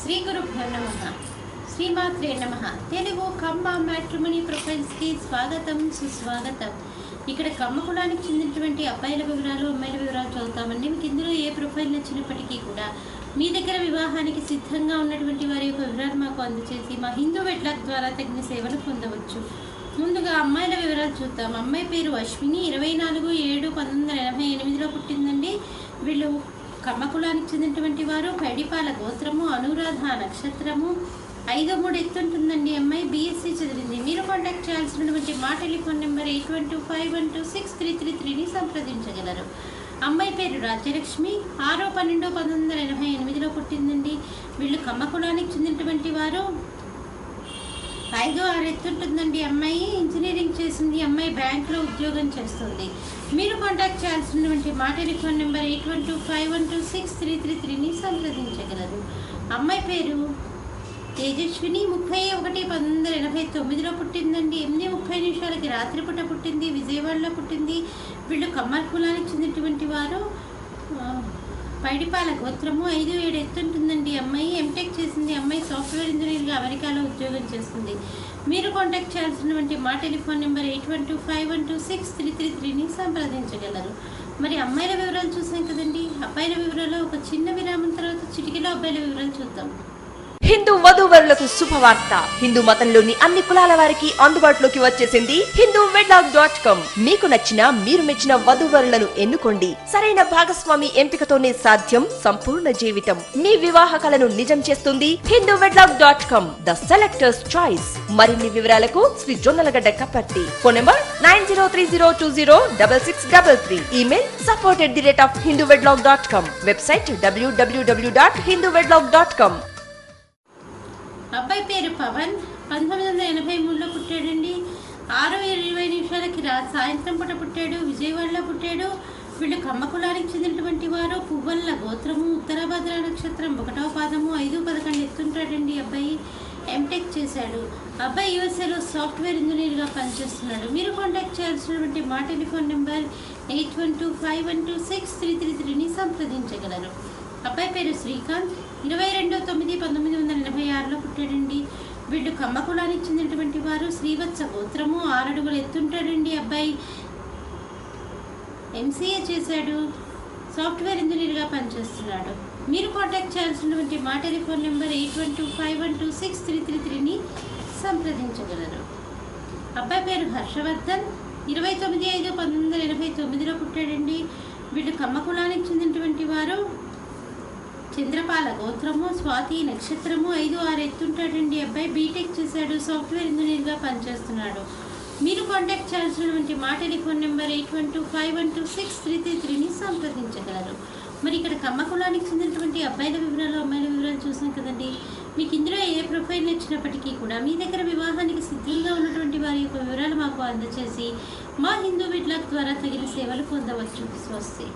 శ్రీ గురుభ్యో నమః. శ్రీమాత్రే నమః. తెలుగు కమ్మ మ్యాట్రిమోనీ ప్రొఫైల్స్కి స్వాగతం, సుస్వాగతం. ఇక్కడ కమ్మ కులానికి చెందినటువంటి అబ్బాయిల వివరాలు, అమ్మాయిల వివరాలు చదువుతామండి. మీకు ఇందులో ఏ ప్రొఫైల్ నచ్చినప్పటికీ కూడా మీ దగ్గర వివాహానికి సిద్ధంగా ఉన్నటువంటి వారి యొక్క వివరాలు మాకు అందచేసి మా హిందూ వెడ్లాక్ ద్వారా తగిన సేవలు పొందవచ్చు. ముందుగా అమ్మాయిల వివరాలు చూద్దాం. అమ్మాయి పేరు అశ్విని, 24/7/1988లో పుట్టిందండి. వీళ్ళు కమ్మ కులానికి చెందినటువంటి వారు. పైడిపాల గోత్రము, అనురాధ నక్షత్రము, 5'3" ఎత్తుంటుందండి. అమ్మాయి BSc చదివింది. మీరు కాంటాక్ట్ చేయాల్సినటువంటి మా టెలిఫోన్ నెంబర్ 8125126333ని సంప్రదించగలరు. అమ్మాయి పేరు రాజ్యలక్ష్మి, 6/12/1988లో పుట్టిందండి. వీళ్ళు కమ్మ కులానికి చెందినటువంటి వారు. 5'6" ఎత్తుంటుందండి. అమ్మాయి ఇంజనీరింగ్ చేసింది. అమ్మాయి బ్యాంక్లో ఉద్యోగం చేస్తుంది. మీరు కాంటాక్ట్ చేయాల్సినటువంటి మా టెలిఫోన్ నెంబర్ 8125126333ని సంప్రదించగలరు. అమ్మాయి పేరు తేజస్విని, 31/1989లో పుట్టిందండి. 8:30 రాత్రిపూట పుట్టింది. విజయవాడలో పుట్టింది. వీళ్ళు కమ్మర్ కులానికి చెందినటువంటి వారు. పైడిపాల గోత్రము, 5'7" ఎత్తుంటుందండి. అమ్మాయి ఎంటెక్ చేసింది. అమ్మాయి సాఫ్ట్వేర్ ఇంజనీర్గా అమెరికాలో ఉద్యోగం చేస్తుంది. మీరు కాంటాక్ట్ చేయాల్సినటువంటి మా టెలిఫోన్ నెంబర్ 8125126333ని సంప్రదించగలరు. మరి అమ్మాయిల వివరాలు చూసాం కదండి. అబ్బాయిల వివరాలు ఒక చిన్న విరామం తర్వాత చిటికెలో అబ్బాయిల వివరాలు చూద్దాం. హిందూ వధూవరులకు శుభవార్త. హిందూ మతంలోని అన్ని కులాల వారికి అందుబాటులోకి వచ్చేసింది hinduwedlock.com. మీకు నచ్చిన, మీరు మెచ్చిన వధూవరులను ఎన్నుకోండి. సరైన భాగస్వామి ఎంపికతోనే సాధ్యం సంపూర్ణ జీవితం. మీ వివాహ కలను నిజం చేస్తుంది hinduwedlock.com, ద సెలెక్టర్స్ చాయిస్. మరిన్ని వివరాలకు Shri Jonnalagadda Kaparthi. Phone number 9030206633. Email support@hinduwedlock.com. Website www.hinduwedlock.com. అబ్బాయి పేరు పవన్, 1983లో పుట్టాడండి. 6:20 సాయంత్రం పూట పుట్టాడు. విజయవాడలో పుట్టాడు. వీళ్ళు కమ్మ కులానికి చెందినటువంటి వారు. పువ్వల్ల గోత్రము, ఉత్తరాభద్ర నక్షత్రం, 1వ పాదము, 5'11" ఎత్తుంటాడండి. అబ్బాయి ఎంటెక్ చేశాడు. అబ్బాయి USAలో సాఫ్ట్వేర్ ఇంజనీర్గా పనిచేస్తున్నాడు. మీరు కాంటాక్ట్ చేయాల్సినటువంటి మా టెలిఫోన్ నెంబర్ 8125126333ని సంప్రదించగలరు. అబ్బాయి పేరు శ్రీకాంత్, 22/9/1986లో పుట్టాడండి. వీళ్ళు కమ్మ కులానికి చెందినటువంటి వారు. శ్రీవత్స గోత్రము, 6 అడుగులు ఎత్తుంటాడండి. అబ్బాయి MCA చేశాడు. సాఫ్ట్వేర్ ఇంజనీర్గా పనిచేస్తున్నాడు. మీరు కాంటాక్ట్ చేయాల్సినటువంటి మా టెలిఫోన్ నెంబర్ 8125126333ని సంప్రదించగలరు. అబ్బాయి పేరు హర్షవర్ధన్, 29/5/1989లో పుట్టాడండి. వీళ్ళు కమ్మ కులానికి చెందినటువంటి వారు. చంద్రపాల గోత్రము, స్వాతి నక్షత్రము, 5'6" ఎత్తుంటాడండి. అబ్బాయి బీటెక్ చేశాడు. సాఫ్ట్వేర్ ఇంజనీర్గా పనిచేస్తున్నాడు. మీరు కాంటాక్ట్ చేయాల్సినటువంటి మా టెలిఫోన్ నెంబర్ 8125126333ని సంప్రదించగలరు. మరి ఇక్కడ కమ్మ కులానికి చెందినటువంటి అబ్బాయిల వివరాలు, అమ్మాయిల వివరాలు చూసాం కదండి. మీకు ఇందులో ఏ ప్రొఫైల్ నచ్చినప్పటికీ కూడా మీ దగ్గర వివాహానికి సిద్ధంగా ఉన్నటువంటి వారి యొక్క వివరాలు మాకు అందచేసి మా హిందూ వెడ్లాక్ ద్వారా తగిన సేవలు పొందవచ్చు. స్వస్తి.